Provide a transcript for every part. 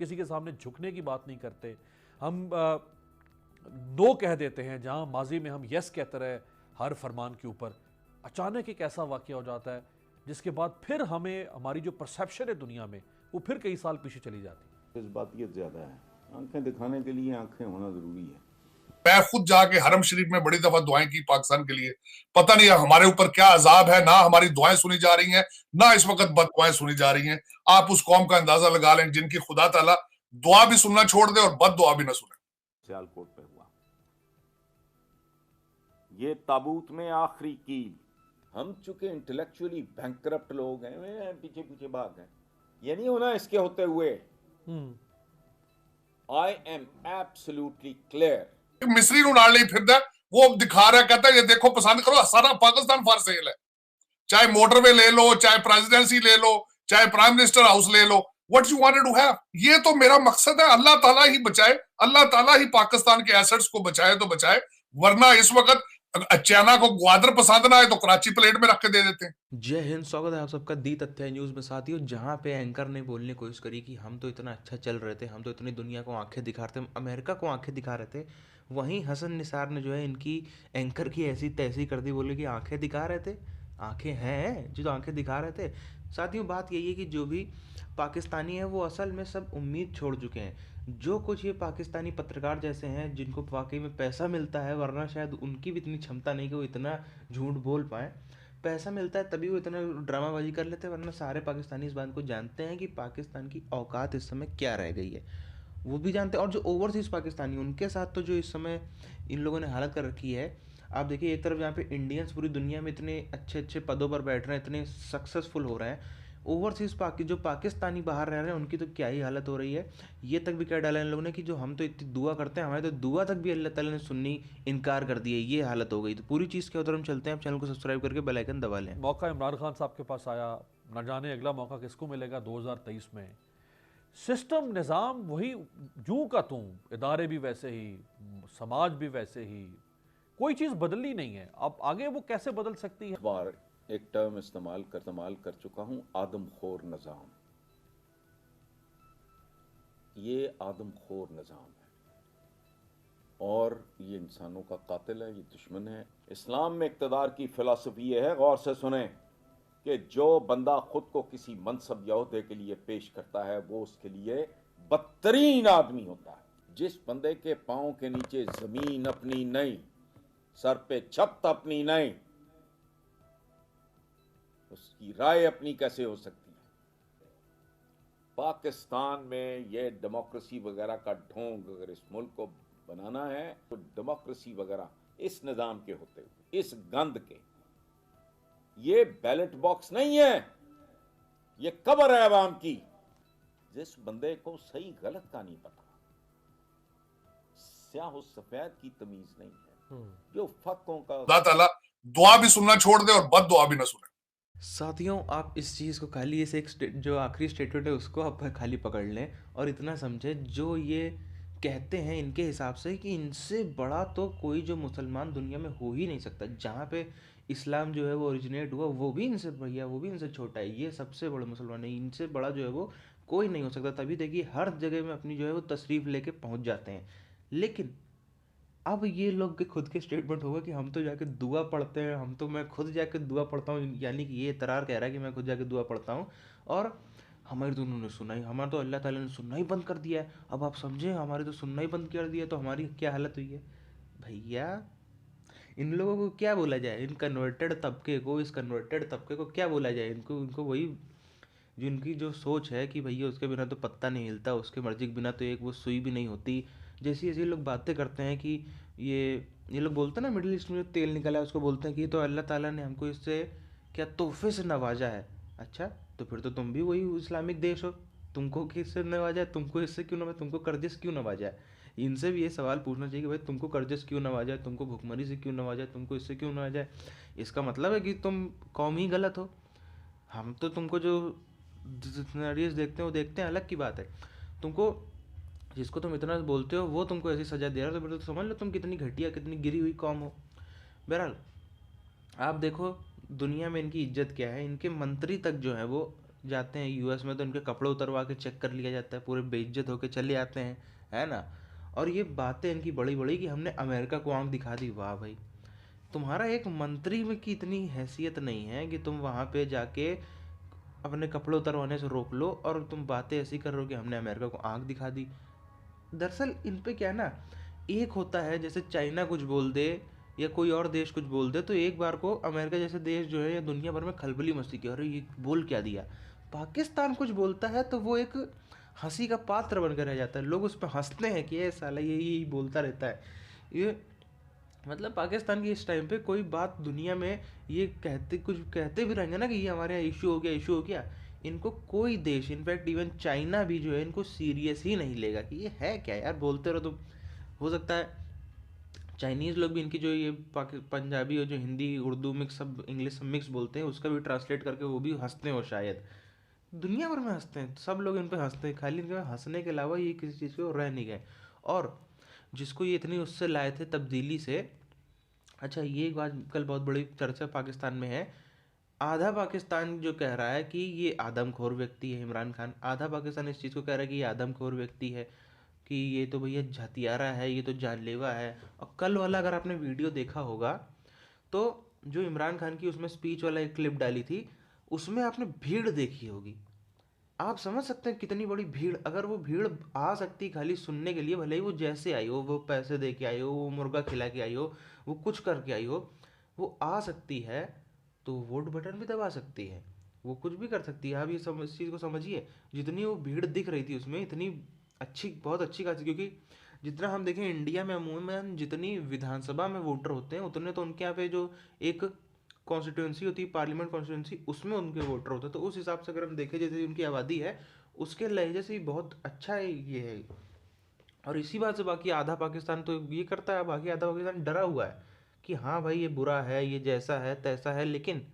किसी के सामने झुकने की बात नहीं करते, हम नो कह देते हैं। जहां माजी में हम यस कहते रहे हर फरमान के ऊपर, अचानक एक ऐसा वाक़या हो जाता है जिसके बाद फिर हमें हमारी जो परसेप्शन है दुनिया में वो फिर कई साल पीछे चली जाती है। जज्बातियत ज़्यादा है, आंखें दिखाने के लिए आंखें होना ज़रूरी है। मैं खुद जाके हरम शरीफ में बड़ी दफा दुआएं की पाकिस्तान के लिए। पता नहीं हमारे ऊपर क्या अजाब है, ना हमारी दुआएं सुनी जा रही हैं, ना इस वक्त बद दुआएं सुनी जा रही हैं। आप उस कौम का अंदाजा लगा लें जिनकी खुदा ताला दुआ भी सुनना छोड़ दे और बद दुआ भी ना सुने। सियालकोट पे हुआ ये ताबूत में आखिरी कील। हम चूंकि इंटेलेक्चुअली बैंकरप्ट लोग हैं, वे पीछे पीछे भाग हैं। ये नहीं होना इसके होते हुए। I am absolutely clear. मिस्री नु नाल नहीं फिरदा, वो दिखा रहा, कहता है ये देखो पसंद करो, सारा पाकिस्तान फॉर सेल है। चाहे मोटरवे ले लो, चाहे प्रेसिडेंसी ले लो, चाहे प्राइम मिनिस्टर हाउस ले लो, what you wanted to have. ये तो मेरा मकसद है, अल्लाह ताला ही बचाए, अल्लाह ताला ही पाकिस्तान के एसेट्स को बचाए तो बचाए, वरना इस वक्त चाइना को ग्वादर पसंद ना आए तो कराची प्लेट में रख के दे देते हैं। जय हिंद, स्वागत है आप सबका दी तथ्य न्यूज़ में। साथियों, जहां पे एंकर ने बोलने की कोशिश करी कि हम तो इतना अच्छा चल रहे थे, हम तो इतनी दुनिया को आंखें दिखा रहे थे, अमेरिका को आंखें दिखा रहे थे, वहीं हसन निसार ने जो है इनकी एंकर की ऐसी तैसी कर दी। बोले कि आंखें दिखा रहे थे, आंखें हैं जो आंखें दिखा रहे थे। साथियों, बात यही है कि जो भी पाकिस्तानी है वो असल में सब उम्मीद छोड़ चुके हैं। जो कुछ ये पाकिस्तानी पत्रकार जैसे हैं जिनको वाकई में पैसा मिलता है, वरना शायद उनकी भी इतनी क्षमता नहीं कि वो इतना झूठ बोल पाएँ। पैसा मिलता है तभी वो इतना ड्रामाबाजी कर लेते हैं, वरना सारे पाकिस्तानी इस बात को जानते हैं कि पाकिस्तान की औकात इस समय क्या रह गई है, वो भी जानते हैं। और जो ओवरसीज़ पाकिस्तानी उनके साथ तो जो इस समय इन लोगों ने हालत कर रखी है, आप देखिए एक तरफ जहाँ पे इंडियंस पूरी दुनिया में इतने अच्छे अच्छे पदों पर बैठ रहे हैं, इतने सक्सेसफुल हो रहे हैं, ओवरसीज़ जो पाकिस्तानी बाहर रह रहे हैं उनकी तो क्या ही हालत हो रही है। ये तक भी कह डाला इन लोगों ने कि जो हम तो इतनी दुआ करते हैं, हमारे तो दुआ तक भी अल्लाह ताला ने सुननी इनकार कर दी है। ये हालत हो गई। तो पूरी चीज़ के उधर हम चलते हैं। आप चैनल को सब्सक्राइब करके बेल आइकन दबा लें। मौका इमरान खान साहब के पास आया, न जाने अगला मौका किसको मिलेगा 2023 में। सिस्टम निज़ाम वही जूं का तूं, इदारे भी वैसे ही, समाज भी वैसे ही, कोई चीज़ बदलनी नहीं है। अब आगे वो कैसे बदल सकती है? बार एक टर्म इस्तेमाल कर चुका हूं, आदमखोर निज़ाम। ये आदमखोर निज़ाम है और ये इंसानों का कातिल है, ये दुश्मन है। इस्लाम में इक़्तिदार की फ़िलासफ़ी ये है, गौर से सुने, कि जो बंदा खुद को किसी मनसब या ओहदे के लिए पेश करता है वो उसके लिए बदतरीन आदमी होता है। जिस बंदे के पाँव के नीचे ज़मीन अपनी नहीं, सर पे छत अपनी नहीं, उसकी राय अपनी कैसे हो सकती है? पाकिस्तान में ये डेमोक्रेसी वगैरह का ढोंग अगर इस मुल्क को बनाना है तो डेमोक्रेसी वगैरह इस निज़ाम के होते हुए, इस गंद के, ये बैलेट बॉक्स नहीं है, ये कब्र है अवाम की। जिस बंदे को सही गलत का नहीं पता, स्याह सफेद की तमीज नहीं है, जो फकों का अल्लाह ताला दुआ भी सुनना छोड़ दे और बद दुआ भी ना सुने। साथियों, आप इस चीज़ को खाली इस एक जो आखिरी स्टेटमेंट है उसको आप खाली पकड़ लें और इतना समझें, जो ये कहते हैं इनके हिसाब से कि इनसे बड़ा तो कोई जो मुसलमान दुनिया में हो ही नहीं सकता। जहाँ पे इस्लाम जो है वो ओरिजिनेट हुआ, वो भी इनसे भैया, वो भी इनसे छोटा है, ये सबसे बड़े मुसलमान है, इनसे बड़ा जो है वो कोई नहीं हो सकता। तभी देखिए हर जगह में अपनी जो है वो तशरीफ़ लेके पहुँच जाते हैं। लेकिन अब ये लोग के खुद के स्टेटमेंट होगा कि हम तो जाके दुआ पढ़ते हैं, हम तो मैं खुद जाके दुआ पढ़ता हूँ, यानी कि ये इतरार कह रहा है कि मैं खुद जाके दुआ पढ़ता हूँ और हमारी तो उन्होंने सुना ही, हमारा तो अल्लाह ताला ने सुनना ही बंद कर दिया है। अब आप समझे, हमारे तो सुनना ही बंद कर दिया, तो हमारी क्या हालत हुई है भैया। इन लोगों को क्या बोला जाए, इन कन्वर्टेड तबके को, इस कन्वर्टेड तबके को क्या बोला जाए? इनको इनको वही जो इनकी जो सोच है कि भैया उसके बिना तो पत्ता नहीं हिलता, उसके मर्जी के बिना तो एक वो सुई भी नहीं होती। जैसी ऐसी लोग बातें करते हैं कि ये लोग बोलते हैं ना, मिडिल ईस्ट में जो तेल निकला है उसको बोलते हैं कि तो अल्लाह ताला ने हमको इससे क्या तोहफे से नवाजा है। अच्छा, तो फिर तो तुम भी वही इस्लामिक देश हो, तुमको किससे नवाजा है? तुमको इससे क्यों नवाजा? तुमको कर्जे से क्यों नवाजा है? इनसे भी ये सवाल पूछना चाहिए कि भाई तुमको कर्जे से क्यों नवाजा है, तुमको भुखमरी से क्यों नवाजा है, तुमको इससे क्यों नवाजा है? इसका मतलब है कि तुम कौम ही गलत हो। हम तो तुमको जो सिनेरियोस देखते हैं वो देखते हैं, अलग की बात है। तुमको जिसको तुम इतना बोलते हो वो तुमको ऐसी सजा दे रहा है, तो फिर तो समझ लो तुम कितनी घटिया, कितनी गिरी हुई कौम हो। बहरहाल आप देखो दुनिया में इनकी इज्जत क्या है। इनके मंत्री तक जो है वो जाते हैं यूएस में तो उनके कपड़े उतरवा के चेक कर लिया जाता है, पूरे बेइज्जत होके चले आते हैं, है ना। और ये बातें इनकी बड़ी बड़ी कि हमने अमेरिका को आंख दिखा दी। वाह भाई, तुम्हारा एक मंत्री में की इतनी हैसियत नहीं है कि तुम वहाँ पे जाके अपने कपड़े उतरवाने से रोक लो, और तुम बातें ऐसी कर रहे हो कि हमने अमेरिका को आंख दिखा दी। दरअसल इन पे क्या है ना, एक होता है जैसे चाइना कुछ बोल दे या कोई और देश कुछ बोल दे तो एक बार को अमेरिका जैसे देश जो है या दुनिया भर में खलबली मस्ती की, अरे ये बोल क्या दिया। पाकिस्तान कुछ बोलता है तो वो एक हंसी का पात्र बनकर रह जाता है, लोग उस पर हंसते हैं कि ये साला यही बोलता रहता है। ये मतलब पाकिस्तान की इस टाइम पे कोई बात दुनिया में ये कहते कुछ कहते भी रहेंगे ना कि ये हमारे यहाँ इशू हो गया, इशू हो गया, इनको कोई देश, इनफैक्ट इवन चाइना भी जो है इनको सीरियस ही नहीं लेगा कि ये है क्या यार, बोलते रहो तो। हो सकता है चाइनीज़ लोग भी इनकी जो ये पंजाबी और जो हिंदी उर्दू मिक्स सब इंग्लिश सब मिक्स बोलते हैं उसका भी ट्रांसलेट करके वो भी हंसते हो शायद। दुनिया भर में हंसते हैं, सब लोग इन पे हंसते हैं, खाली इनके हंसने के अलावा ये किसी चीज़ पे रह नहीं गए। और जिसको ये इतनी उससे लाए थे तब्दीली से, अच्छा ये एक बात कल बहुत बड़ी चर्चा पाकिस्तान में है। आधा पाकिस्तान जो कह रहा है कि ये आदमखोर व्यक्ति है इमरान खान, आधा पाकिस्तान इस चीज़ को कह रहा है कि ये आदमखोर व्यक्ति है, कि ये तो भैया हथियारा है, ये तो जानलेवा है। और कल वाला अगर आपने वीडियो देखा होगा तो जो इमरान खान की उसमें स्पीच वाला एक क्लिप डाली थी, उसमें आपने भीड़ देखी होगी। आप समझ सकते हैं कितनी बड़ी भीड़, अगर वो भीड़ आ सकती खाली सुनने के लिए, भले ही वो जैसे आई हो, वो पैसे दे के आई हो, वो मुर्गा खिला के आई हो, वो कुछ करके आई हो, वो आ सकती है तो वोट बटन भी दबा सकती है, वो कुछ भी कर सकती है। आप ये इस चीज़ को समझिए, जितनी वो भीड़ दिख रही थी उसमें इतनी अच्छी, बहुत अच्छी खासी, क्योंकि जितना हम देखें इंडिया में अमूमन जितनी विधानसभा में वोटर होते हैं उतने तो उनके यहाँ पे जो एक कॉन्स्टिट्यूंसी होती है, पार्लियामेंट कॉन्स्टिट्यूंसी, उसमें उनके वोटर होते हैं। तो उस हिसाब से अगर हम देखें जैसे उनकी आबादी है उसके लहजे से बहुत अच्छा है ये है। और इसी बात से बाकी आधा पाकिस्तान तो ये करता है, बाकी आधा पाकिस्तान डरा हुआ है कि हाँ भाई ये बुरा है, ये जैसा है तैसा है, लेकिन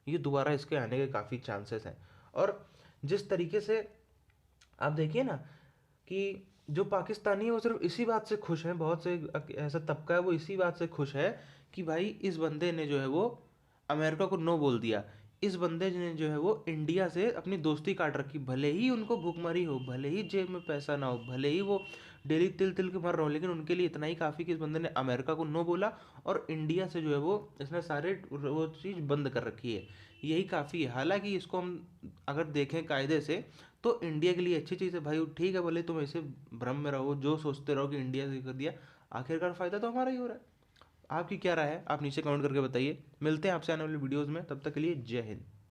ये दोबारा इसके आने के काफ़ी चांसेस हैं। और जिस तरीके से आप देखिए ना कि जो पाकिस्तानी है वो सिर्फ इसी बात से खुश हैं, बहुत से ऐसा तबका है वो इसी बात से खुश है कि भाई इस बंदे ने जो है वो अमेरिका को नो बोल दिया, इस बंदे ने जो है वो इंडिया से अपनी दोस्ती काट रखी, भले ही उनको भूखमरी हो, भले ही जेब में पैसा ना हो, भले ही वो डेली तिल तिल के मर रहे हो, लेकिन उनके लिए इतना ही काफ़ी कि इस बंदे ने अमेरिका को नो बोला और इंडिया से जो है वो इसने सारे वो चीज़ बंद कर रखी है। यही काफ़ी है। हालांकि इसको हम अगर देखें कायदे से तो इंडिया के लिए अच्छी चीज़ है भाई, ठीक है, भले तुम ऐसे भ्रम में रहो, जो सोचते रहो कि इंडिया से कर दिया, आखिरकार फ़ायदा तो हमारा ही हो रहा है। आपकी क्या राय है, आप नीचे कमेंट करके बताइए। मिलते हैं आपसे आने वाली वीडियोज़ में, तब तक के लिए जय हिंद।